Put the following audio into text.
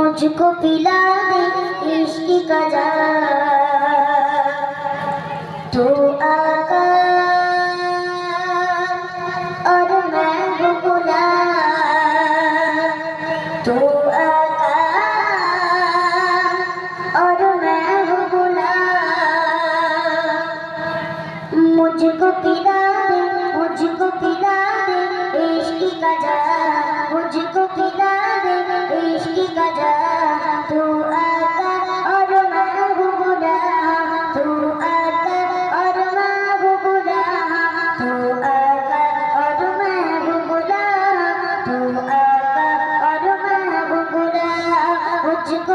मुझको पिला दे इश्क का जाम, तू आका और मैं हूँ गुलाम, तू आका और मैं हूँ गुलाम। मुझको पिला दे इश्क का जाम, मुझको पिला दे इश्क का जाम, तू आका और मैं हूँ गुलाम, तू आका और मैं हूँ गुलाम, तू आका और मैं हूँ गुलाम, तू आका और मैं हूँ गुलाम। मुझको